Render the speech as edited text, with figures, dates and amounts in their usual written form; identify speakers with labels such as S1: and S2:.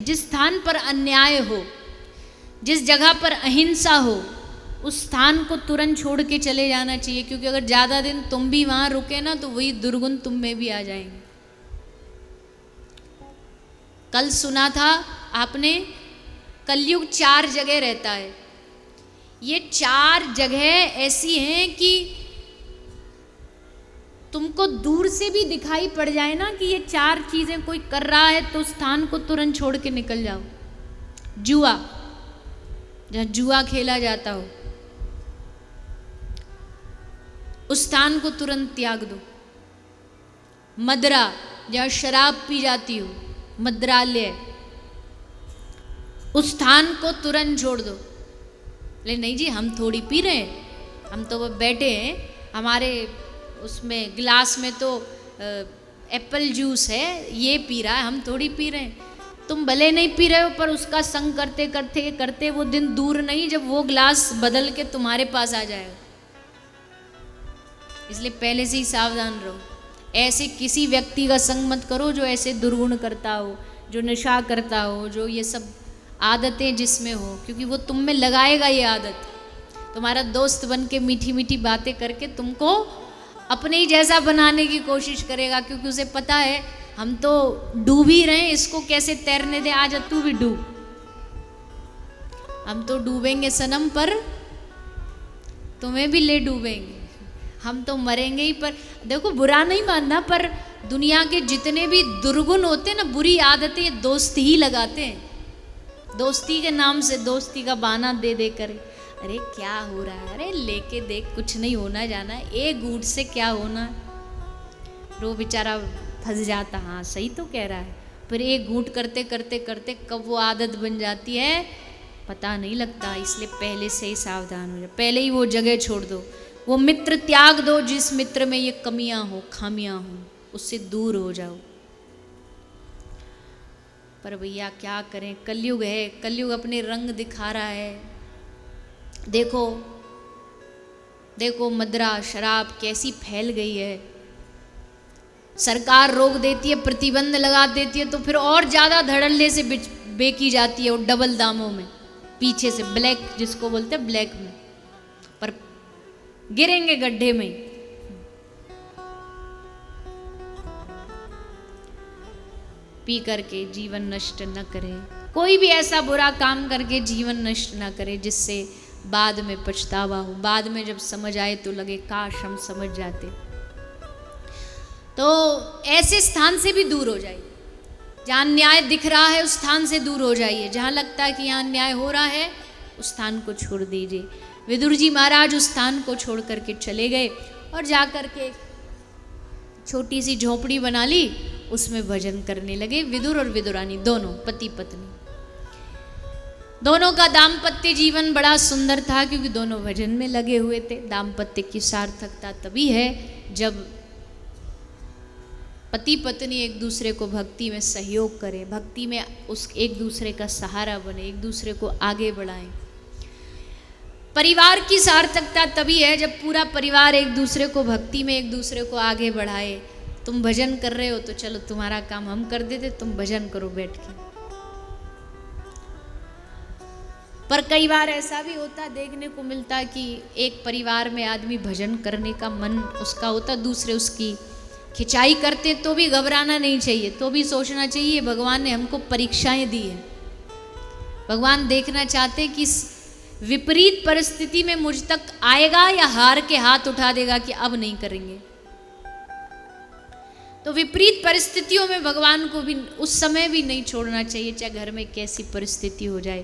S1: जिस स्थान पर अन्याय हो, जिस जगह पर अहिंसा हो, उस स्थान को तुरंत छोड़ के चले जाना चाहिए, क्योंकि अगर ज़्यादा दिन तुम भी वहाँ रुके ना तो वही दुर्गुण तुम में भी आ जाएंगे। कल सुना था आपने, कलयुग 4 जगह रहता है। ये 4 जगह ऐसी हैं कि तुमको दूर से भी दिखाई पड़ जाए ना कि ये 4 चीजें कोई कर रहा है तो स्थान को तुरंत छोड़ के निकल जाओ। जुआ, जहाँ जुआ खेला जाता हो उस स्थान को तुरंत त्याग दो। मदरा, जहाँ शराब पी जाती हो, मद्रालय, उस स्थान को तुरंत छोड़ दो। लेकिन नहीं जी, हम थोड़ी पी रहे हैं, हम तो वो बैठे हैं, हमारे उसमें गिलास में तो एप्पल जूस है, ये पी रहा है, हम थोड़ी पी रहे हैं। तुम भले नहीं पी रहे हो, पर उसका संग करते करते करते वो दिन दूर नहीं जब वो गिलास बदल के तुम्हारे पास आ जाएगा। इसलिए पहले से ही सावधान रहो। ऐसे किसी व्यक्ति का संग मत करो जो ऐसे दुर्गुण करता हो, जो नशा करता हो, जो ये सब आदतें जिसमें हो, क्योंकि वो तुम में लगाएगा ये आदत। तुम्हारा दोस्त बन के मीठी मीठी बातें करके तुमको अपने ही जैसा बनाने की कोशिश करेगा, क्योंकि उसे पता है हम तो डूब ही रहे हैं, इसको कैसे तैरने दे, आजा तू भी डूब। हम तो डूबेंगे सनम, पर तुम्हें भी ले डूबेंगे। हम तो मरेंगे ही, पर देखो बुरा नहीं मानना, पर दुनिया के जितने भी दुर्गुण होते हैं ना, बुरी आदतें, दोस्त ही लगाते हैं। दोस्ती के नाम से दोस्ती का बहाना दे दे कर, अरे क्या हो रहा है, अरे लेके देख, कुछ नहीं होना जाना है, एक घूंट से क्या होना। वो बेचारा फंस जाता, हाँ सही तो कह रहा है, पर एक घूंट करते करते करते कब वो आदत बन जाती है पता नहीं लगता। इसलिए पहले से ही सावधान हो जाओ, पहले ही वो जगह छोड़ दो, वो मित्र त्याग दो जिस मित्र में ये कमियां हो, खामियां हो, उससे दूर हो जाओ। पर भैया क्या करें, कलयुग है, कलयुग अपने रंग दिखा रहा है। देखो देखो मदरा, शराब कैसी फैल गई है। सरकार रोक देती है, प्रतिबंध लगा देती है, तो फिर और ज़्यादा धड़ल्ले से बेची जाती है, और डबल दामों में, पीछे से ब्लैक, जिसको बोलते हैं ब्लैक में, पर गिरेंगे गड्ढे में। पी करके जीवन नष्ट न करे, कोई भी ऐसा बुरा काम करके जीवन नष्ट न करे जिससे बाद में पछतावा हो, बाद में जब समझ आए तो लगे काश हम समझ जाते। तो ऐसे स्थान से भी दूर हो जाइए, जहाँ न्याय दिख रहा है उस स्थान से दूर हो जाइए, जहाँ लगता है कि यहाँ न्याय हो रहा है उस स्थान को छोड़ दीजिए। विदुर जी महाराज उस स्थान को छोड़ करके चले गए और जा कर के छोटी सी झोपड़ी बना ली, उसमें भजन करने लगे। विदुर और विदुरानी दोनों पति पत्नी, दोनों का दाम्पत्य जीवन बड़ा सुंदर था, क्योंकि दोनों भजन में लगे हुए थे। दाम्पत्य की सार्थकता तभी है जब पति पत्नी एक दूसरे को भक्ति में सहयोग करें, भक्ति में उस एक दूसरे का सहारा बने, एक दूसरे को आगे बढ़ाएं। परिवार की सार्थकता तभी है जब पूरा परिवार एक दूसरे को भक्ति में एक दूसरे को आगे बढ़ाए। तुम भजन कर रहे हो तो चलो तुम्हारा काम हम कर देते, तुम भजन करो बैठ के। पर कई बार ऐसा भी होता, देखने को मिलता कि एक परिवार में आदमी भजन करने का मन उसका होता, दूसरे उसकी खिंचाई करते, तो भी घबराना नहीं चाहिए, तो भी सोचना चाहिए भगवान ने हमको परीक्षाएं दी है। भगवान देखना चाहते कि विपरीत परिस्थिति में मुझ तक आएगा या हार के हाथ उठा देगा कि अब नहीं करेंगे। तो विपरीत परिस्थितियों में भगवान को भी उस समय भी नहीं छोड़ना चाहिए, चाहे घर में कैसी परिस्थिति हो जाए।